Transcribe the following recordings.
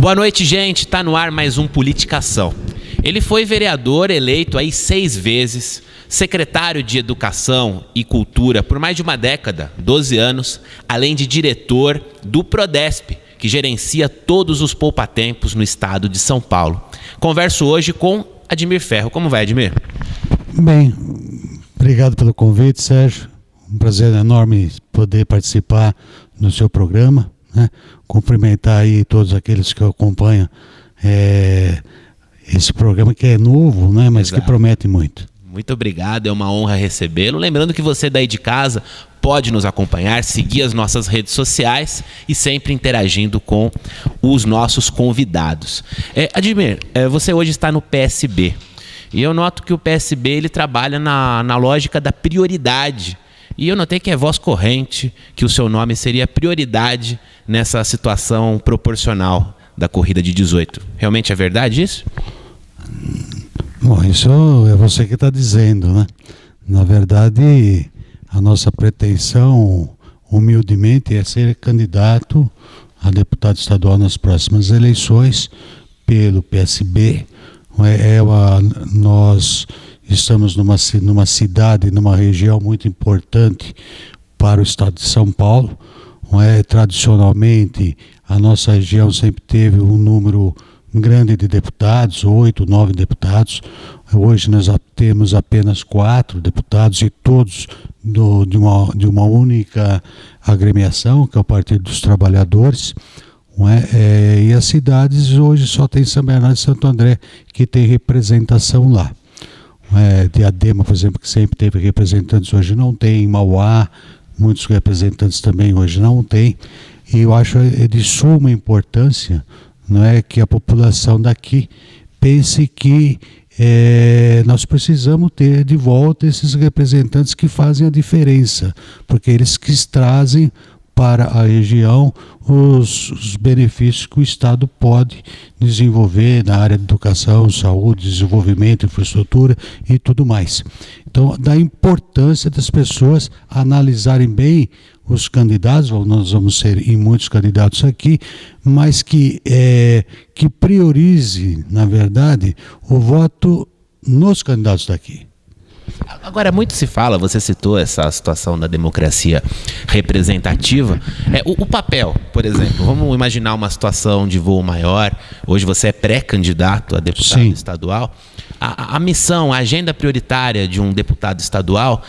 Boa noite, gente. Tá no ar mais um Politicação. Ele foi vereador eleito aí 6 vezes, secretário de Educação e Cultura por mais de uma década, 12 anos, além de diretor do Prodesp, que gerencia todos os poupa-tempos no estado de São Paulo. Converso hoje com Admir Ferro. Como vai, Admir? Bem, obrigado pelo convite, Sérgio. Um prazer enorme poder participar do seu programa, né? Cumprimentar aí todos aqueles que acompanham esse programa que é novo, né? Mas Exato. Que promete muito. Muito obrigado, é uma honra recebê-lo. Lembrando que você daí de casa pode nos acompanhar, seguir as nossas redes sociais e sempre interagindo com os nossos convidados. Admir, você hoje está no PSB e eu noto que o PSB ele trabalha na lógica da prioridade. E eu notei que é voz corrente, que o seu nome seria prioridade nessa situação proporcional da corrida de 18. Realmente é verdade isso? Bom, isso é você que está dizendo, né? Na verdade, a nossa pretensão, humildemente, é ser candidato a deputado estadual nas próximas eleições pelo PSB. Nós estamos numa cidade, numa região muito importante para o estado de São Paulo. Tradicionalmente, a nossa região sempre teve um número grande de deputados, 8, 9 deputados. Hoje nós temos apenas 4 deputados e todos de uma única agremiação, que é o Partido dos Trabalhadores. E as cidades hoje só tem São Bernardo e Santo André que tem representação lá. Diadema, por exemplo, que sempre teve representantes, hoje não tem. Mauá, muitos representantes também hoje não tem. E eu acho de suma importância, não é, que a população daqui pense que nós precisamos ter de volta esses representantes que fazem a diferença, porque eles que trazem para a região os benefícios que o Estado pode desenvolver na área de educação, saúde, desenvolvimento, infraestrutura e tudo mais. Então, da importância das pessoas analisarem bem os candidatos, nós vamos ser em muitos candidatos aqui, mas que priorize, na verdade, o voto nos candidatos daqui. Agora, muito se fala, você citou essa situação da democracia representativa. O papel, por exemplo, vamos imaginar uma situação de voo maior. Hoje você é pré-candidato a deputado Sim. estadual. A missão, a agenda prioritária de um deputado estadual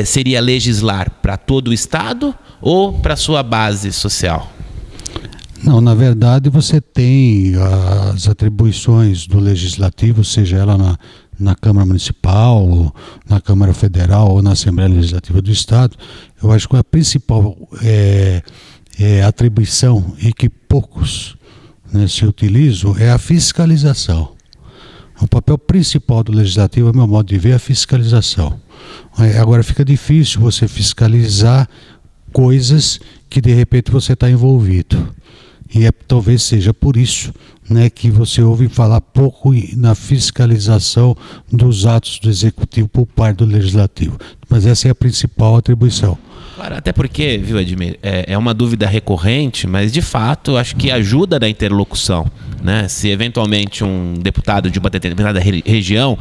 seria legislar para todo o estado ou para a sua base social? Não, na verdade você tem as atribuições do Legislativo, seja ela na Câmara Municipal, na Câmara Federal ou na Assembleia Legislativa do Estado. Eu acho que a principal atribuição e que poucos, né, se utilizam é a fiscalização. O papel principal do Legislativo, a meu modo de ver, é a fiscalização. Agora fica difícil você fiscalizar coisas que de repente você está envolvido. E talvez seja por isso, né, que você ouve falar pouco na fiscalização dos atos do Executivo por parte do Legislativo. Mas essa é a principal atribuição. Claro, até porque, viu, Admir, é uma dúvida recorrente, mas de fato acho que ajuda na interlocução, né? Se eventualmente um deputado de uma determinada região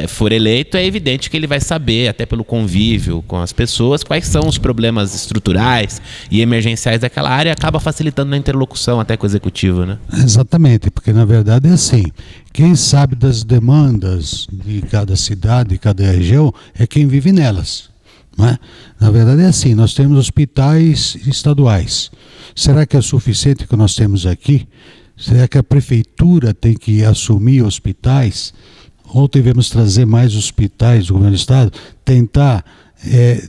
for eleito, é evidente que ele vai saber, até pelo convívio com as pessoas, quais são os problemas estruturais e emergenciais daquela área, e acaba facilitando na interlocução até com o executivo, né? Exatamente, porque na verdade é assim, quem sabe das demandas de cada cidade, de cada região, é quem vive nelas. Não é? Na verdade é assim, nós temos hospitais estaduais. Será que é suficiente o que nós temos aqui? Será que a prefeitura tem que assumir hospitais? Ou devemos trazer mais hospitais do governo do estado? Tentar,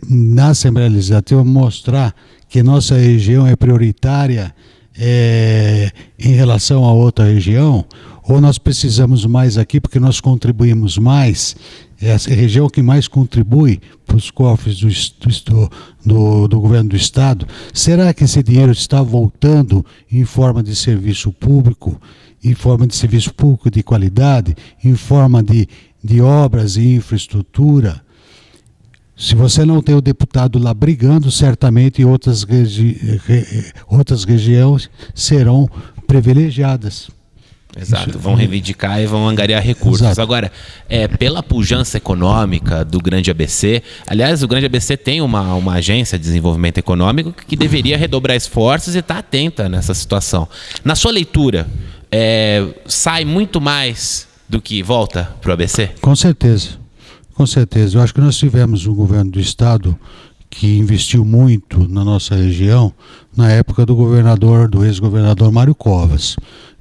na Assembleia Legislativa, mostrar que nossa região é prioritária em relação a outra região? Ou nós precisamos mais aqui porque nós contribuímos mais? É a região que mais contribui para os cofres do governo do estado. Será que esse dinheiro está voltando em forma de serviço público, de qualidade, em forma de obras e infraestrutura? Se você não tem o deputado lá brigando, certamente outras regiões serão privilegiadas. Exato, vão reivindicar e vão angariar recursos. Exato. Agora, pela pujança econômica do Grande ABC, aliás, o Grande ABC tem uma agência de desenvolvimento econômico que deveria redobrar esforços e estar atenta nessa situação. Na sua leitura, sai muito mais do que volta para o ABC? Com certeza, com certeza. Eu acho que nós tivemos um governo do Estado que investiu muito na nossa região na época do ex-governador Mário Covas.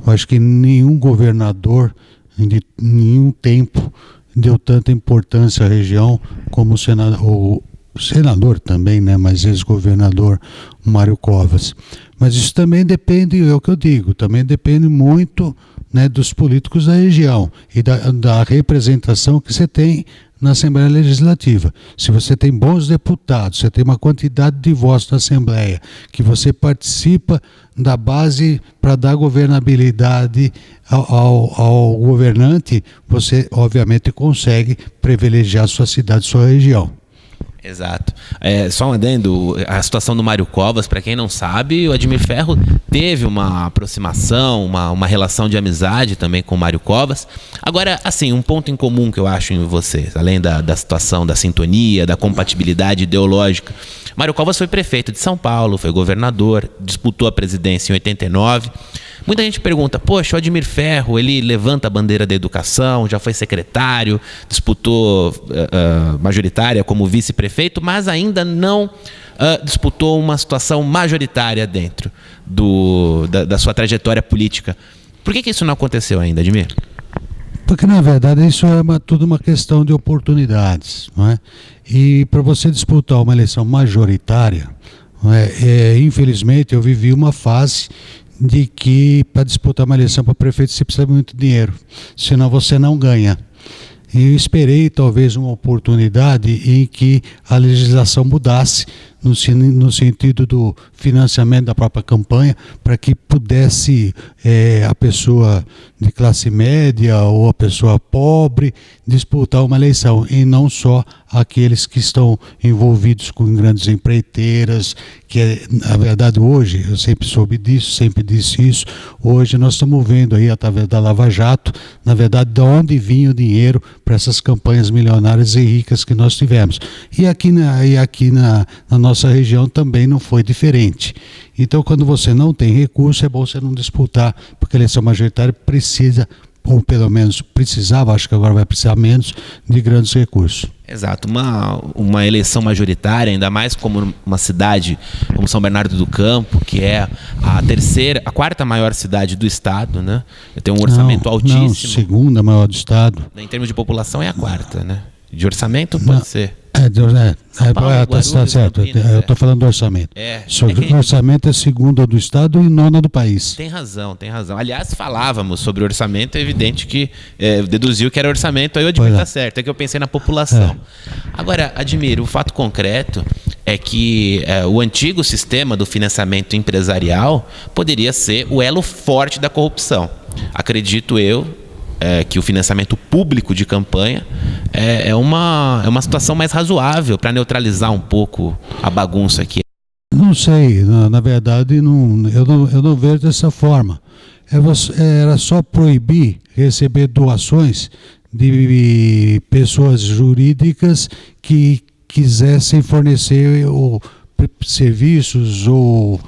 Eu acho que nenhum governador, em nenhum tempo, deu tanta importância à região como o senador também, né, mas ex-governador Mário Covas. Mas isso também depende, é o que eu digo, também depende muito, né, dos políticos da região e da representação que você tem na Assembleia Legislativa. Se você tem bons deputados, você tem uma quantidade de votos na Assembleia, que você participa da base para dar governabilidade ao governante, você obviamente consegue privilegiar sua cidade, sua região. Exato. Só um adendo, a situação do Mário Covas, para quem não sabe, o Admir Ferro teve uma aproximação, uma relação de amizade também com o Mário Covas. Agora, assim, um ponto em comum que eu acho em vocês, além da situação da sintonia, da compatibilidade ideológica, Mário Covas foi prefeito de São Paulo, foi governador, disputou a presidência em 89. Muita gente pergunta, poxa, o Admir Ferro, ele levanta a bandeira da educação, já foi secretário, disputou majoritária como vice-prefeito, mas ainda não disputou uma situação majoritária dentro da sua trajetória política. Por que isso não aconteceu ainda, Admir? Porque, na verdade, isso é tudo uma questão de oportunidades, não é? E para você disputar uma eleição majoritária, não é? Infelizmente, eu vivi uma fase de que para disputar uma eleição para prefeito você precisa de muito dinheiro, senão você não ganha. E eu esperei talvez uma oportunidade em que a legislação mudasse no sentido do financiamento da própria campanha, para que pudesse a pessoa de classe média ou a pessoa pobre disputar uma eleição, e não só aqueles que estão envolvidos com grandes empreiteiras, que na verdade hoje, eu sempre soube disso, sempre disse isso, hoje nós estamos vendo aí através da Lava Jato, na verdade, de onde vinha o dinheiro para essas campanhas milionárias e ricas que nós tivemos. E aqui na nossa região também não foi diferente. Então, quando você não tem recurso, é bom você não disputar, porque a eleição majoritária precisa, ou pelo menos precisava, acho que agora vai precisar menos, de grandes recursos. Exato, uma eleição majoritária, ainda mais como uma cidade como São Bernardo do Campo, que é a quarta maior cidade do estado, né? Tem um orçamento altíssimo. Não, segunda maior do estado. Em termos de população é a quarta, né? De orçamento pode ser. Tá certo. Eu estou falando do orçamento. O orçamento é segunda do estado e nona do país. Tem razão. Aliás, falávamos sobre orçamento, é evidente que deduziu que era orçamento, aí o Admir está certo, é que eu pensei na população. Agora, Admir, o fato concreto é que o antigo sistema do financiamento empresarial poderia ser o elo forte da corrupção. Acredito eu que o financiamento público de campanha é uma situação mais razoável para neutralizar um pouco a bagunça aqui. Não sei, na verdade eu não vejo dessa forma. Era só proibir receber doações de pessoas jurídicas que quisessem fornecer serviços ou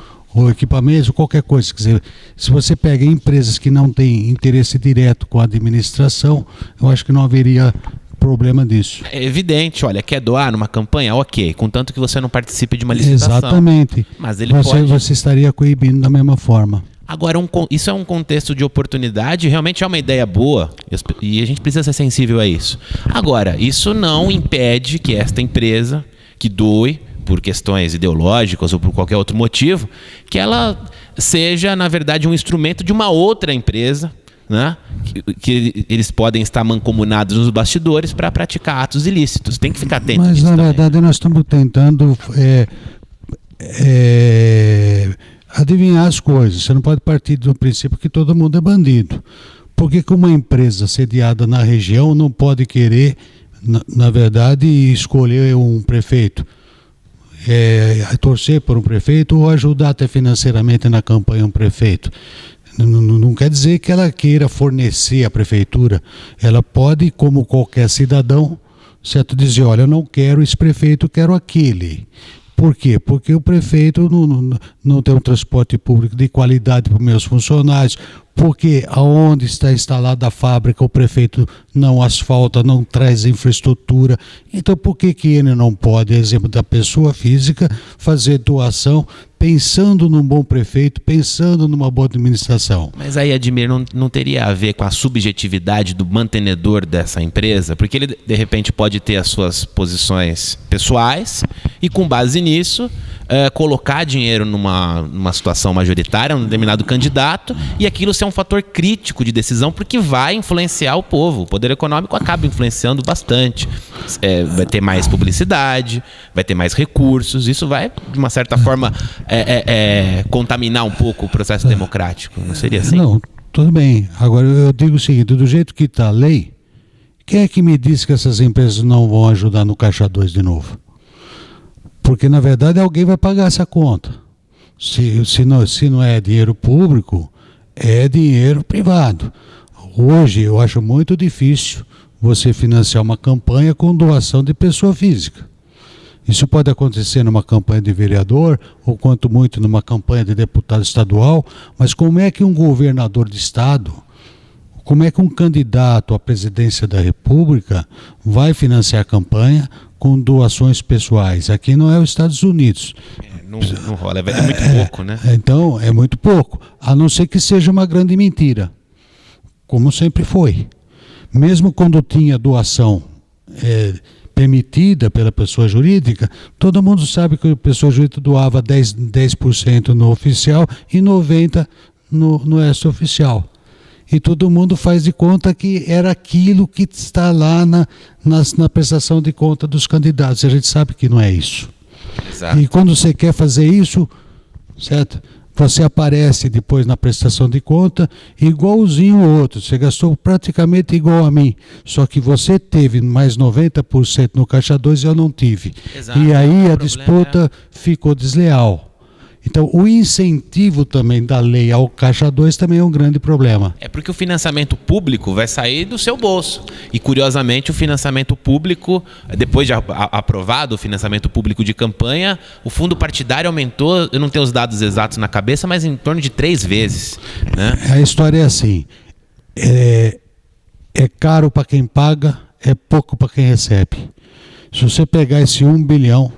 equipamentos, qualquer coisa. Quer dizer, se você pega empresas que não têm interesse direto com a administração, eu acho que não haveria problema disso. É evidente, olha, quer doar numa campanha? Ok, contanto que você não participe de uma licitação. Exatamente. Mas você estaria coibindo da mesma forma. Agora, isso é um contexto de oportunidade, realmente é uma ideia boa, e a gente precisa ser sensível a isso. Agora, isso não impede que esta empresa, que doe, por questões ideológicas ou por qualquer outro motivo, que ela seja, na verdade, um instrumento de uma outra empresa, né? Que eles podem estar mancomunados nos bastidores para praticar atos ilícitos. Tem que ficar atento nisso. Mas, na verdade, nós estamos tentando adivinhar as coisas. Você não pode partir do princípio que todo mundo é bandido. Porque que uma empresa sediada na região não pode querer, na verdade, escolher um prefeito? Torcer por um prefeito ou ajudar até financeiramente na campanha um prefeito. Não quer dizer que ela queira fornecer à prefeitura. Ela pode, como qualquer cidadão, certo, dizer, olha, eu não quero esse prefeito, eu quero aquele. Por quê? Porque o prefeito não tem um transporte público de qualidade para os meus funcionários, porque aonde está instalada a fábrica o prefeito não asfalta, não traz infraestrutura. Então por que ele não pode, exemplo da pessoa física, fazer doação pensando num bom prefeito, pensando numa boa administração? Mas aí, Admir, não teria a ver com a subjetividade do mantenedor dessa empresa? Porque ele, de repente, pode ter as suas posições pessoais e, com base nisso, colocar dinheiro numa situação majoritária, num determinado candidato, e aquilo ser um fator crítico de decisão, porque vai influenciar o povo. O poder econômico acaba influenciando bastante. Vai ter mais publicidade, vai ter mais recursos, isso vai, de uma certa forma, contaminar um pouco o processo democrático. Não seria assim? Não, tudo bem. Agora, eu digo o seguinte, do jeito que está a lei, quem é que me disse que essas empresas não vão ajudar no Caixa 2 de novo? Porque, na verdade, alguém vai pagar essa conta. Se não é dinheiro público, é dinheiro privado. Hoje, eu acho muito difícil você financiar uma campanha com doação de pessoa física. Isso pode acontecer numa campanha de vereador, ou quanto muito numa campanha de deputado estadual, mas como é que um governador de estado, como é que um candidato à presidência da República vai financiar a campanha com doações pessoais? Aqui não é os Estados Unidos. Não rola, é muito pouco, né? Então, é muito pouco, a não ser que seja uma grande mentira, como sempre foi. Mesmo quando tinha doação permitida pela pessoa jurídica, todo mundo sabe que a pessoa jurídica doava 10% no oficial e 90% no extra-oficial. E todo mundo faz de conta que era aquilo que está lá na prestação de conta dos candidatos. A gente sabe que não é isso. Exato. E quando você quer fazer isso, certo? Você aparece depois na prestação de conta igualzinho o outro. Você gastou praticamente igual a mim. Só que você teve mais 90% no Caixa 2 e eu não tive. Exato. E aí a O disputa ficou desleal. Então, o incentivo também da lei ao Caixa 2 também é um grande problema. É porque o financiamento público vai sair do seu bolso. E, curiosamente, o financiamento público, depois de aprovado o financiamento público de campanha, o fundo partidário aumentou, eu não tenho os dados exatos na cabeça, mas em torno de 3 vezes. Né? A história é assim, é caro para quem paga, é pouco para quem recebe. Se você pegar esse 1 bilhão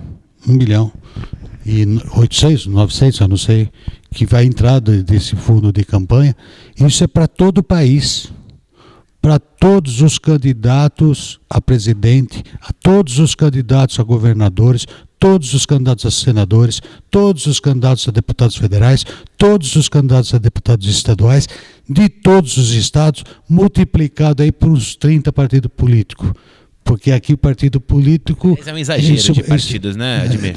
e 800, 900, eu não sei, que vai entrar desse fundo de campanha, isso é para todo o país, para todos os candidatos a presidente, a todos os candidatos a governadores, todos os candidatos a senadores, todos os candidatos a deputados federais, todos os candidatos a deputados estaduais, de todos os estados, multiplicado aí por uns 30 partidos políticos. Porque aqui o partido político... Mas é um exagero de partidos, né, Admir?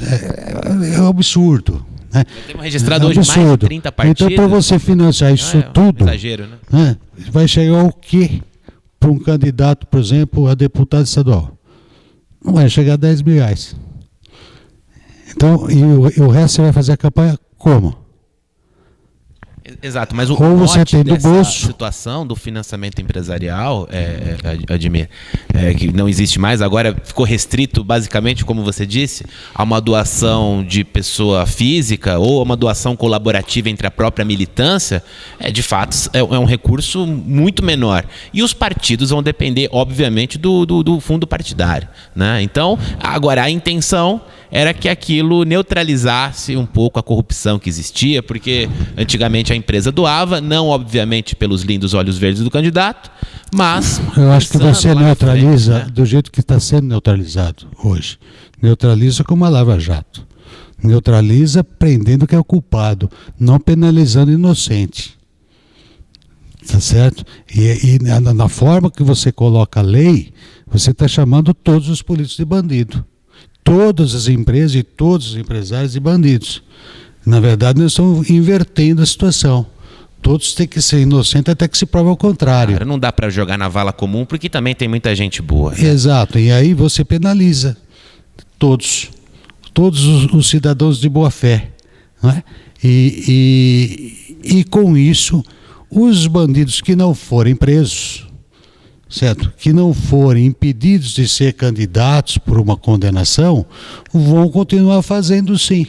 É um absurdo. Né? Temos registrado hoje mais de 30 partidos. Então, para você financiar isso tudo, um exagero, né? Vai chegar o quê para um candidato, por exemplo, a deputado estadual? Não vai chegar a 10 mil reais. Então, e o resto você vai fazer a campanha como? Exato, mas o ou você mote tem do dessa bolso situação do financiamento empresarial, Admir, que não existe mais, agora ficou restrito, basicamente, como você disse, a uma doação de pessoa física ou a uma doação colaborativa entre a própria militância, de fato, é um recurso muito menor. E os partidos vão depender, obviamente, do fundo partidário. Né? Então, agora, a intenção era que aquilo neutralizasse um pouco a corrupção que existia, porque antigamente a empresa doava, não obviamente pelos lindos olhos verdes do candidato, mas... Eu acho que você neutraliza frente, né? Do jeito que está sendo neutralizado hoje. Neutraliza como a Lava Jato. Neutraliza prendendo quem é o culpado, não penalizando o inocente. Tá certo? E na forma que você coloca a lei, você está chamando todos os políticos de bandido. Todas as empresas e todos os empresários de bandidos. Na verdade, nós estamos invertendo a situação. Todos têm que ser inocentes até que se prove ao contrário. Cara, não dá para jogar na vala comum, porque também tem muita gente boa. Né? Exato, e aí você penaliza todos os cidadãos de boa fé. Não é? E com isso, Os bandidos que não forem presos, certo? Que não forem impedidos de ser candidatos por uma condenação, vão continuar fazendo sim.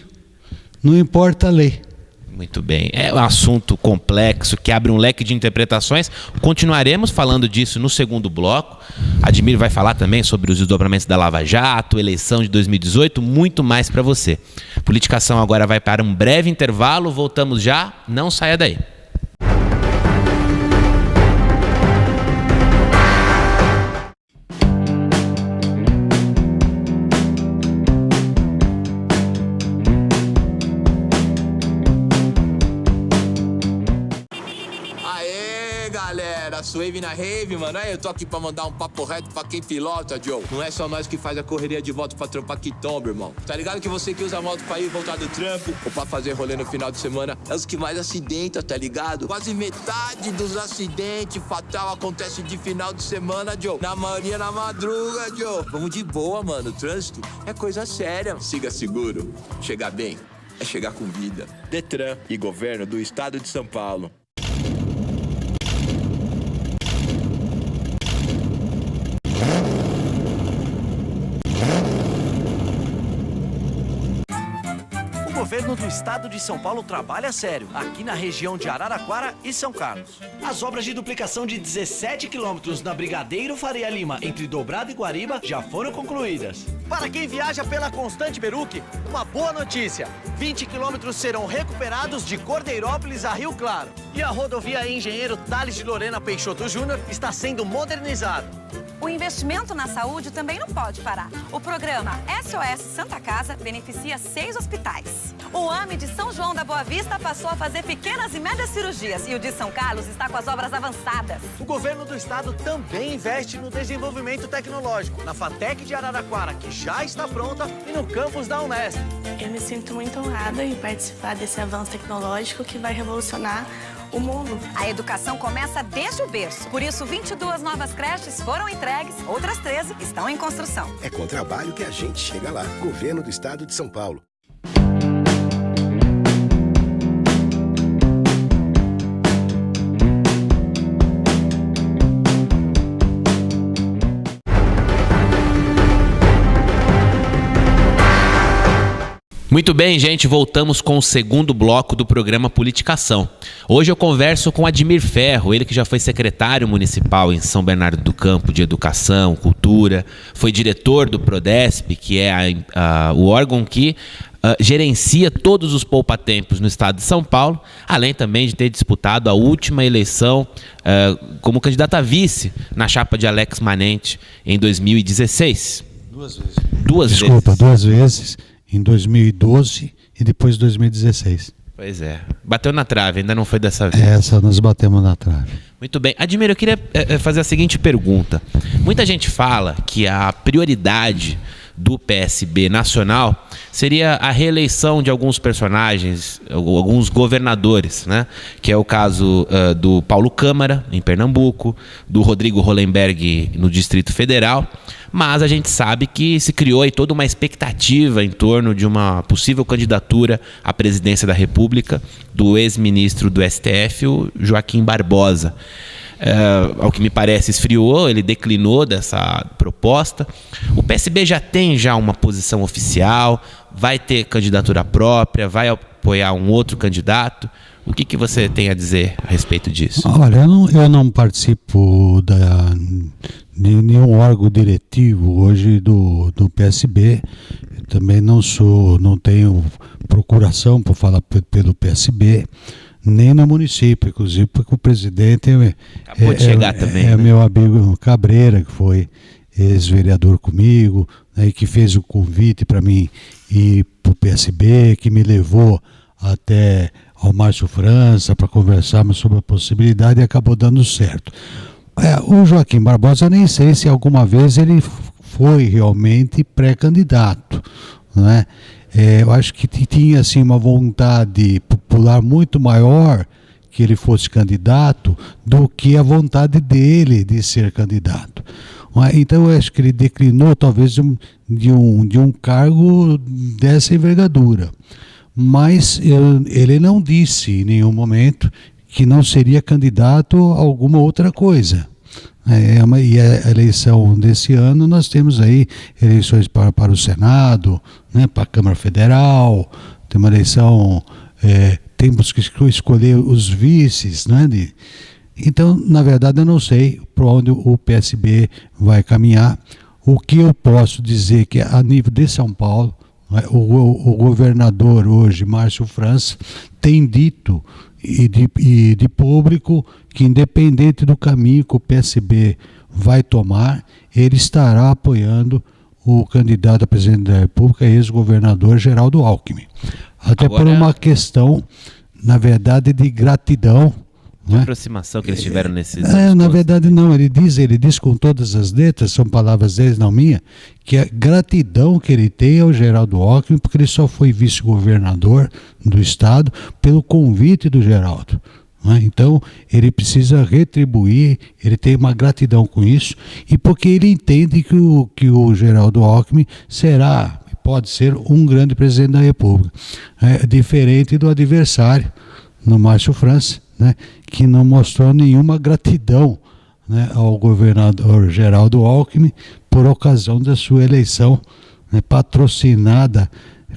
Não importa a lei. Muito bem. É um assunto complexo que abre um leque de interpretações. Continuaremos falando disso no segundo bloco. Admir vai falar também sobre os desdobramentos da Lava Jato, eleição de 2018, muito mais para você. Politicação agora vai para um breve intervalo. Voltamos já. Não saia daí. Suave na rave, mano. Aí eu tô aqui pra mandar um papo reto pra quem pilota, Joe. Não é só nós que faz a correria de volta pra trampar que tomba, irmão. Tá ligado que você que usa a moto pra ir e voltar do trampo ou pra fazer rolê no final de semana é os que mais acidentam, tá ligado? Quase metade dos acidentes fatal acontece de final de semana, Joe. Na maioria na madruga, Joe. Vamos de boa, mano. O trânsito é coisa séria. Siga seguro. Chegar bem é chegar com vida. Detran e Governo do Estado de São Paulo. O governo do estado de São Paulo trabalha sério, aqui na região de Araraquara e São Carlos. As obras de duplicação de 17 quilômetros na Brigadeiro Faria Lima, entre Dobrado e Guariba, já foram concluídas. Para quem viaja pela Constante Beruque, uma boa notícia. 20 quilômetros serão recuperados de Cordeirópolis a Rio Claro. E a rodovia Engenheiro Tales de Lorena Peixoto Júnior está sendo modernizada. O investimento na saúde também não pode parar. O programa SOS Santa Casa beneficia 6 hospitais. O AME de São João da Boa Vista passou a fazer pequenas e médias cirurgias e o de São Carlos está com as obras avançadas. O governo do estado também investe no desenvolvimento tecnológico, na FATEC de Araraquara, que já está pronta, e no campus da Unesp. Eu me sinto muito honrada em participar desse avanço tecnológico que vai revolucionar o mundo. A educação começa desde o berço. Por isso, 22 novas creches foram entregues, outras 13 estão em construção. É com trabalho que a gente chega lá. Governo do Estado de São Paulo. Muito bem, gente, voltamos com o segundo bloco do programa Politicação. Hoje eu converso com Admir Ferro, ele que já foi secretário municipal em São Bernardo do Campo de Educação, Cultura, foi diretor do Prodesp, que é o órgão que gerencia todos os poupa-tempos no estado de São Paulo, além também de ter disputado a última eleição como candidato a vice na chapa de Alex Manente em 2016. Duas vezes. Em 2012 e depois 2016. Pois é. Bateu na trave, ainda não foi dessa vez. Essa nós batemos na trave. Muito bem. Admir, eu queria fazer a seguinte pergunta. Muita gente fala que a prioridade do PSB nacional seria a reeleição de alguns personagens, alguns governadores, né? Que é o caso do Paulo Câmara, em Pernambuco, do Rodrigo Hollenberg, no Distrito Federal. Mas a gente sabe que se criou aí toda uma expectativa em torno de uma possível candidatura à presidência da República do ex-ministro do STF, o Joaquim Barbosa. Ao que me parece, esfriou, ele declinou dessa proposta. O PSB já tem uma posição oficial, vai ter candidatura própria, vai apoiar um outro candidato. O que você tem a dizer a respeito disso? Olha, eu não participo de nenhum órgão diretivo hoje do PSB. Eu também não tenho procuração para falar pelo PSB, nem no município, inclusive porque o presidente acabou de chegar também, né? Meu amigo Cabreira, que foi ex-vereador comigo, né, e que fez o convite para mim ir para o PSB, que me levou até ao Márcio França para conversarmos sobre a possibilidade e acabou dando certo. O Joaquim Barbosa, eu nem sei se alguma vez ele foi realmente pré-candidato, né? Eu acho que tinha assim, uma vontade popular muito maior que ele fosse candidato do que a vontade dele de ser candidato. Então eu acho que ele declinou talvez de um cargo dessa envergadura. Mas ele não disse em nenhum momento que não seria candidato a alguma outra coisa. E a eleição desse ano, nós temos aí eleições para o Senado, né, para a Câmara Federal, tem uma eleição, temos que escolher os vices, né? Então, na verdade, eu não sei para onde o PSB vai caminhar. O que eu posso dizer que a nível de São Paulo, né, o governador hoje, Márcio França, tem dito e de público que, independente do caminho que o PSB vai tomar, ele estará apoiando o candidato a presidente da República, ex-governador Geraldo Alckmin. Até agora, por uma questão, na verdade, de gratidão. De aproximação que eles tiveram nesses na verdade não, ele diz com todas as letras, são palavras deles, não minha, que a gratidão que ele tem ao Geraldo Alckmin, porque ele só foi vice-governador do estado pelo convite do Geraldo. Né? Então ele precisa retribuir, ele tem uma gratidão com isso, e porque ele entende que o Geraldo Alckmin pode ser um grande presidente da República, diferente do adversário, no Márcio França, né, que não mostrou nenhuma gratidão, né, ao governador Geraldo Alckmin por ocasião da sua eleição, né, patrocinada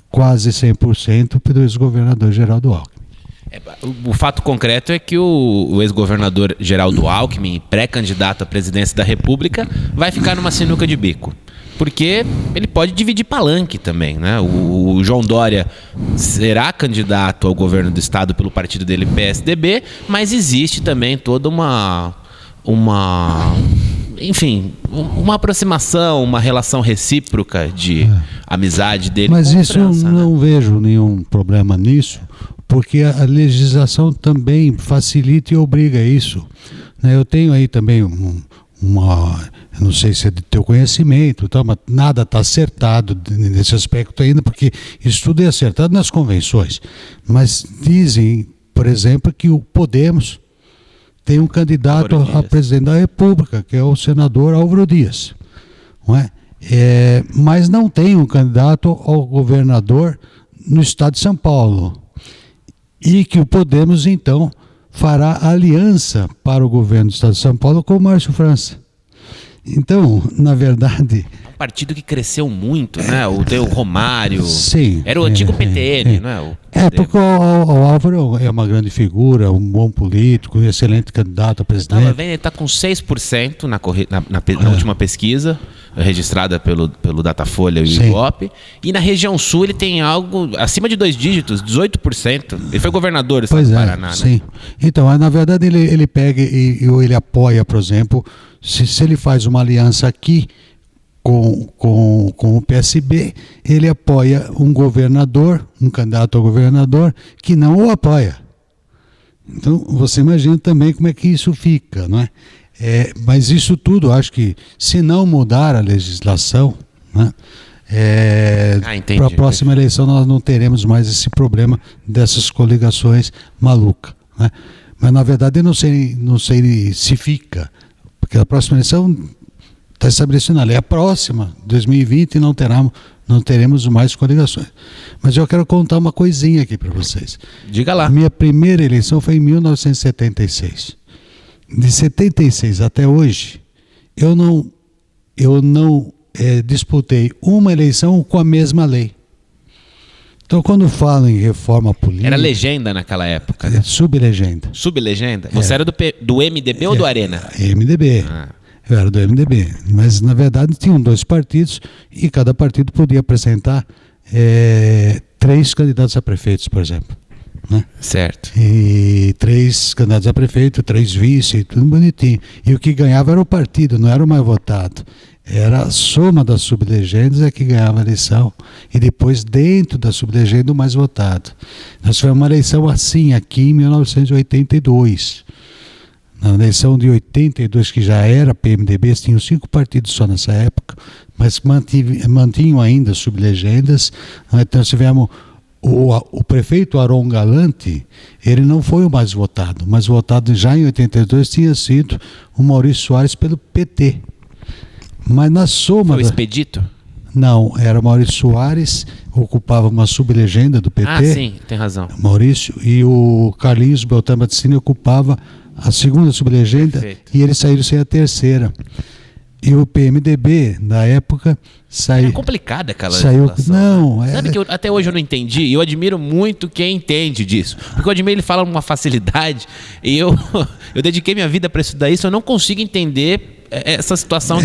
quase 100% pelo ex-governador Geraldo Alckmin. O fato concreto é que o ex-governador Geraldo Alckmin, pré-candidato à presidência da República, vai ficar numa sinuca de bico. Porque ele pode dividir palanque também, né? O João Dória será candidato ao governo do estado pelo partido dele, PSDB, mas existe também toda uma aproximação, uma relação recíproca de amizade dele. Mas com isso França, não né? vejo nenhum problema nisso, porque a legislação também facilita e obriga isso. Eu tenho aí também eu não sei se é de teu conhecimento, mas nada está acertado nesse aspecto ainda, porque isso tudo é acertado nas convenções. Mas dizem, por exemplo, que o Podemos tem um candidato a presidente da República, que é o senador Álvaro Dias. Não é? Mas não tem um candidato ao governador no estado de São Paulo. E que o Podemos, então, fará aliança para o governo do estado de São Paulo com o Márcio França. Então, na verdade... Um partido que cresceu muito, né? O Romário. Sim. Era o antigo PTN, não é? Porque o Álvaro é uma grande figura, um bom político, um excelente candidato a presidente. Estava vendo, ele está com 6% na última pesquisa, registrada pelo Datafolha e o Ibope. E na região sul ele tem algo acima de 2 dígitos, 18%. Ele foi governador do estado do Paraná, né? Sim. Então, na verdade, ele pega e ele apoia, por exemplo, se ele faz uma aliança aqui com o PSB, ele apoia um governador, um candidato a governador, que não o apoia. Então, você imagina também como é que isso fica, não é? Mas isso tudo, acho que, se não mudar a legislação, né, para a próxima eleição nós não teremos mais esse problema dessas coligações malucas, né? Mas, na verdade, eu não sei se fica, porque a próxima eleição está estabelecida na lei. A próxima, 2020, não teremos mais coligações. Mas eu quero contar uma coisinha aqui para vocês. Diga lá. A minha primeira eleição foi em 1976. De 76 até hoje, eu não disputei uma eleição com a mesma lei. Então, quando falo em reforma política... Era legenda naquela época, né? Sublegenda. Sublegenda? Você era do MDB ou do Arena? MDB. Eu era do MDB. Mas, na verdade, tinham 2 partidos e cada partido podia apresentar 3 candidatos a prefeitos, por exemplo. Né? Certo. E 3 candidatos a prefeito, 3 vice, tudo bonitinho. E o que ganhava era o partido, não era o mais votado. Era a soma das sublegendas que ganhava a eleição. E depois, dentro da sublegenda, o mais votado. Nós tivemos uma eleição assim aqui em 1982. Na eleição de 82, que já era PMDB, tinham 5 partidos só nessa época, mas mantinham ainda sublegendas. Então nós tivemos o prefeito Aron Galante, ele não foi o mais votado. O mais votado já em 82 tinha sido o Maurício Soares pelo PT. Mas na soma... Foi o Expedito? Não, era Maurício Soares, ocupava uma sublegenda do PT. Ah, sim, tem razão. Maurício, e o Carlinhos Beltrán Battistini ocupava a segunda sublegenda. Perfeito. E eles saíram sem a terceira. E o PMDB, na época, saiu... É complicada aquela saiu, legislação. não, Sabe que até hoje eu não entendi, e eu admiro muito quem entende disso. Porque o Admir, ele fala com uma facilidade, e eu dediquei minha vida para estudar isso, eu não consigo entender essa situação.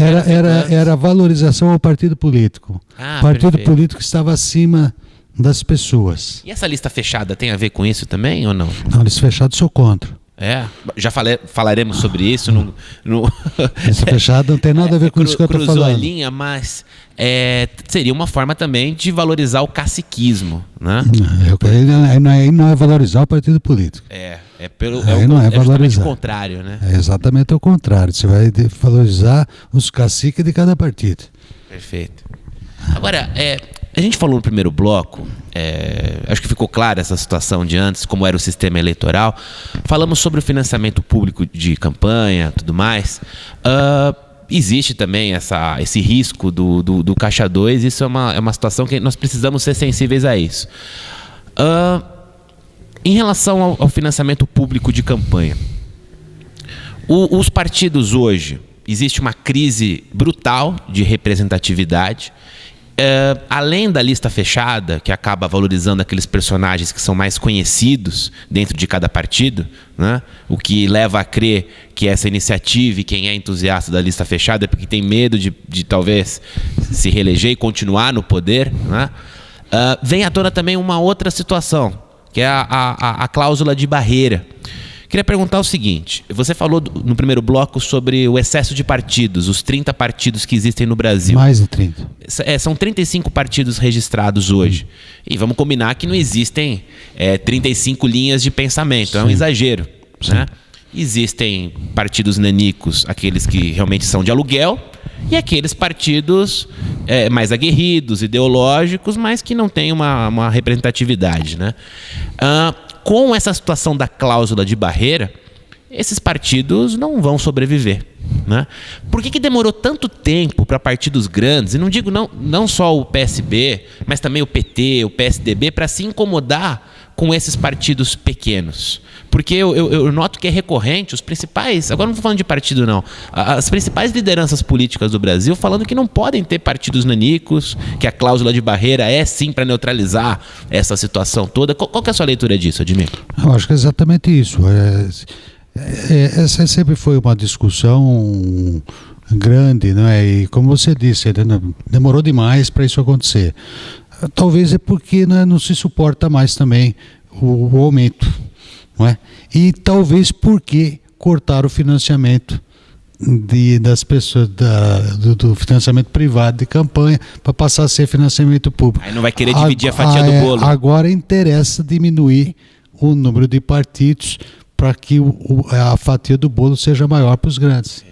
Era a valorização ao partido político. Ah, o partido perfeito. político estava acima das pessoas. E essa lista fechada tem a ver com isso também ou não? Não, eles fechados sou contra. Já falaremos sobre isso. Essa fechada não tem nada a ver com isso que eu estou cruzou falando. a linha, mas seria uma forma também de valorizar o caciquismo, né? Aí não é valorizar o partido político. Não é justamente o contrário, né? É exatamente o contrário. Você vai valorizar os caciques de cada partido. Perfeito. Agora, a gente falou no primeiro bloco, acho que ficou clara essa situação de antes, como era o sistema eleitoral. Falamos sobre o financiamento público de campanha, tudo mais. Existe também esse risco do Caixa 2, isso é uma situação que nós precisamos ser sensíveis a isso. Em relação ao financiamento público de campanha, os partidos hoje, existe uma crise brutal de representatividade. Além da lista fechada, que acaba valorizando aqueles personagens que são mais conhecidos dentro de cada partido, né? O que leva a crer que essa iniciativa e quem é entusiasta da lista fechada é porque tem medo de talvez se reeleger e continuar no poder, né? Vem à tona também uma outra situação, que é a cláusula de barreira. Queria perguntar o seguinte, você falou no primeiro bloco sobre o excesso de partidos, os 30 partidos que existem no Brasil. Mais de 30. São 35 partidos registrados hoje. E vamos combinar que não existem 35 linhas de pensamento, Sim. É um exagero. Né? Existem partidos nanicos, aqueles que realmente são de aluguel, e aqueles partidos mais aguerridos, ideológicos, mas que não têm uma representatividade, né? Com essa situação da cláusula de barreira, esses partidos não vão sobreviver, né? Por que demorou tanto tempo para partidos grandes, e não digo não só o PSB, mas também o PT, o PSDB, para se incomodar com esses partidos pequenos? Porque eu noto que é recorrente, os principais, agora não estou falando de partido não, as principais lideranças políticas do Brasil falando que não podem ter partidos nanicos, que a cláusula de barreira é sim para neutralizar essa situação toda. Qual que é a sua leitura disso, Admir? Eu acho que é exatamente isso. Essa sempre foi uma discussão grande, né? E como você disse, demorou demais para isso acontecer. Talvez é porque, né, não se suporta mais também o aumento, não é? E talvez porque cortaram o financiamento das pessoas do financiamento privado de campanha para passar a ser financiamento público. Aí não vai querer dividir a fatia do bolo. Agora interessa diminuir o número de partidos para que a fatia do bolo seja maior para os grandes.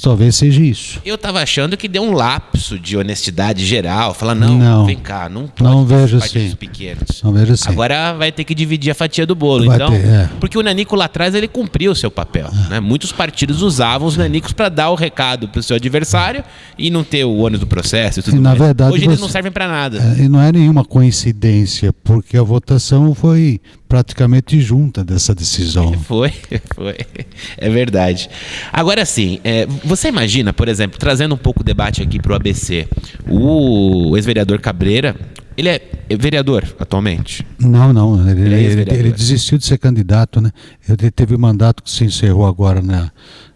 Talvez seja isso. Eu estava achando que deu um lapso de honestidade geral. Falar, não, vem cá, não pode não vejo partidos assim. pequenos. Não vejo assim. Agora vai ter que dividir a fatia do bolo. Vai então, ter. Porque o nanico lá atrás ele cumpriu o seu papel. Né? Muitos partidos usavam os nanicos para dar o recado para o seu adversário e não ter o ônus do processo e tudo na mais. Verdade, hoje eles não servem para nada. E não é nenhuma coincidência, porque a votação foi praticamente junta dessa decisão. Foi. É verdade. Agora sim, você imagina, por exemplo, trazendo um pouco o debate aqui para o ABC, o ex-vereador Cabreira, ele é vereador atualmente? Não. Ele desistiu de ser candidato, né? Ele teve um mandato que se encerrou agora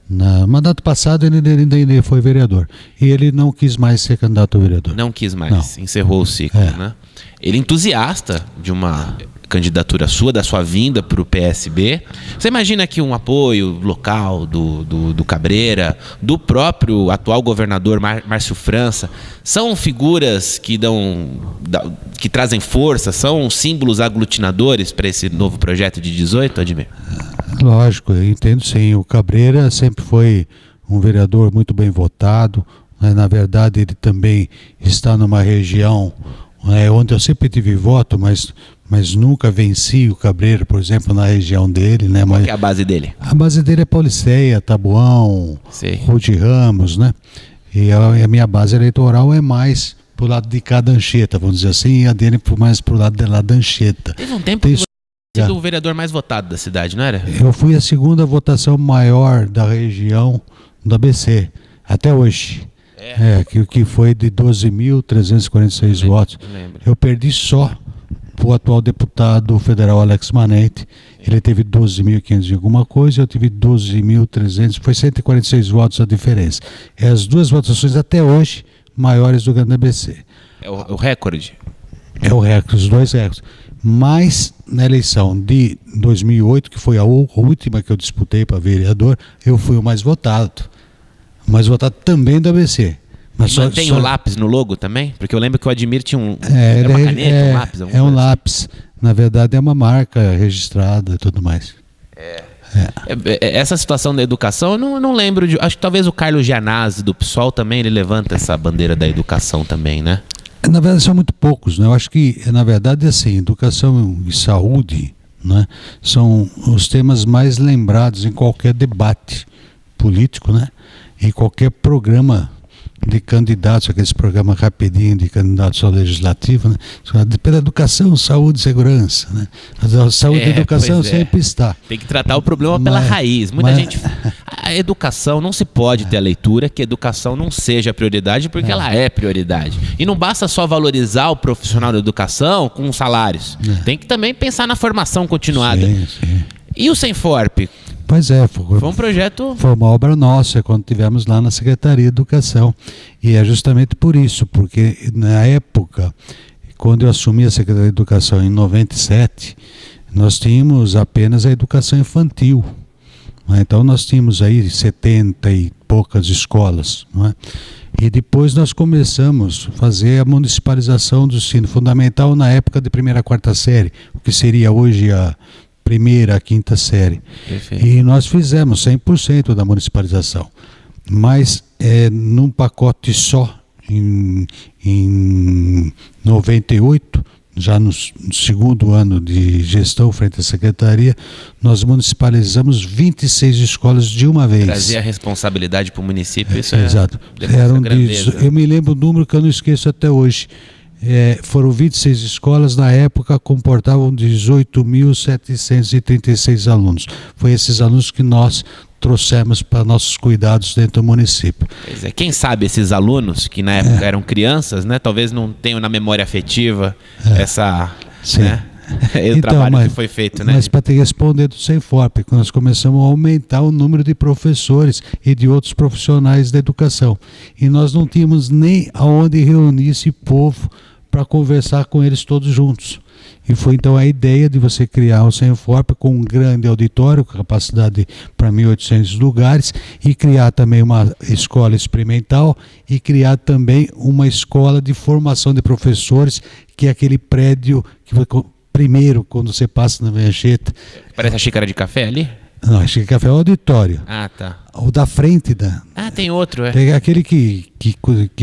no mandato passado, ele ainda foi vereador. E ele não quis mais ser candidato a vereador. Não quis mais, encerrou o ciclo, né? Ele é entusiasta de uma candidatura sua, da sua vinda para o PSB. Você imagina que um apoio local do Cabreira, do próprio atual governador Márcio França, são figuras que trazem força, são símbolos aglutinadores para esse novo projeto de 18, Admir? Lógico, eu entendo sim. O Cabreira sempre foi um vereador muito bem votado. Na verdade, ele também está numa região onde eu sempre tive voto, mas nunca venci o Cabreira, por exemplo, na região dele, né? Qual que é a base dele? A base dele é Pauliceia, Taboão, Rude Ramos, né? E a minha base eleitoral é mais pro lado de cá da Anchieta, vamos dizer assim, e a dele mais pro lado de lá da Anchieta. Teve um tempo que você foi o vereador mais votado da cidade, não era? Eu fui a segunda votação maior da região do ABC, até hoje. Que foi de 12.346 votos. Eu perdi só para o atual deputado federal Alex Manente. Ele teve 12.500 e alguma coisa, eu tive 12.300, foi 146 votos a diferença. As duas votações até hoje maiores do grande ABC. É o recorde? É o recorde, os dois recordes. Mas na eleição de 2008, que foi a última que eu disputei para vereador, eu fui o mais votado. O mais votado também do ABC. Mas tem o lápis no logo também? Porque eu lembro que o Admir tinha uma caneta, um lápis. É um lápis. Na verdade é uma marca registrada e tudo mais. Essa situação da educação, eu não lembro de... Acho que talvez o Carlos Gianazzi do PSOL também, ele levanta essa bandeira da educação também, né? Na verdade são muito poucos, né? Eu acho que, na verdade, assim, educação e saúde, né, são os temas mais lembrados em qualquer debate político, né? Em qualquer programa de candidatos, aqueles programas rapidinho de candidatos ao legislativo, né? Pela educação, saúde e segurança, né? A saúde e a educação sempre está. Tem que tratar o problema pela raiz. Muita gente... A educação, não se pode ter a leitura que a educação não seja prioridade, porque ela é prioridade. E não basta só valorizar o profissional da educação com salários. Tem que também pensar na formação continuada. Sim. E o Senforp? Pois é, foi um projeto... Foi uma obra nossa, quando tivemos lá na Secretaria de Educação. E é justamente por isso, porque na época, quando eu assumi a Secretaria de Educação em 97, nós tínhamos apenas a educação infantil. Então nós tínhamos aí 70 e poucas escolas. Não é? E depois nós começamos a fazer a municipalização do ensino fundamental na época de 1ª a 4ª série, o que seria hoje a 1ª a 5ª série. Perfeito. E nós fizemos 100% da municipalização, mas num pacote só, em 98, já no segundo ano de gestão frente à secretaria, nós municipalizamos 26 escolas de uma vez. Trazer a responsabilidade para o município, isso exato. Eu me lembro o número que eu não esqueço até hoje. Foram 26 escolas, na época comportavam 18.736 alunos. Foi esses alunos que nós trouxemos para nossos cuidados dentro do município. Pois é, quem sabe esses alunos que na época eram crianças, né, talvez não tenham na memória afetiva essa, né, o trabalho que foi feito, né? Mas para te responder do Senforp, nós começamos a aumentar o número de professores e de outros profissionais da educação. E nós não tínhamos nem aonde reunir esse povo para conversar com eles todos juntos. E foi então a ideia de você criar o Senforp com um grande auditório, com capacidade para 1.800 lugares, e criar também uma escola experimental e criar também uma escola de formação de professores, que é aquele prédio que primeiro, quando você passa na Anchieta... Parece a xícara de café ali? Não, a xícara de café é o auditório. Ah, tá. O da frente da... tem outro, Tem aquele que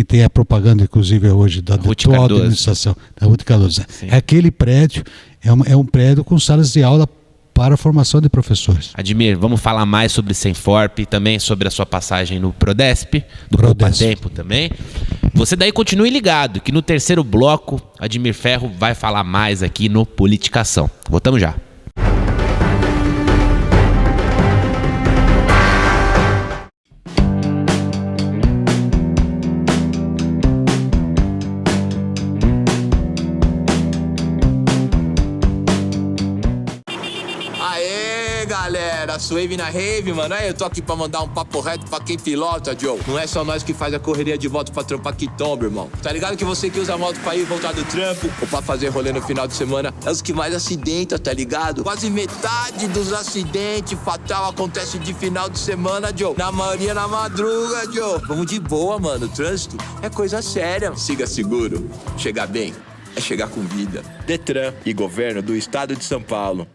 tem a propaganda, inclusive, hoje, da atual administração, da Ruth Cardoso. Aquele prédio é um prédio com salas de aula para a formação de professores. Admir, vamos falar mais sobre Senforp e também sobre a sua passagem no Prodesp, do Poupa Tempo também. Você daí continue ligado, que no terceiro bloco, Admir Ferro vai falar mais aqui no Politicação. Voltamos já. Galera, Suave na rave, mano. Aí eu tô aqui pra mandar um papo reto pra quem pilota, Joe. Não é só nós que faz a correria de volta pra trampar que tomba, irmão. Tá ligado que você que usa a moto pra ir e voltar do trampo ou pra fazer rolê no final de semana é os que mais acidenta, tá ligado? Quase metade dos acidentes fatal acontece de final de semana, Joe. Na maioria na madruga, Joe. Vamos de boa, mano. O trânsito é coisa séria. Siga seguro. Chegar bem é chegar com vida. Detran e Governo do Estado de São Paulo.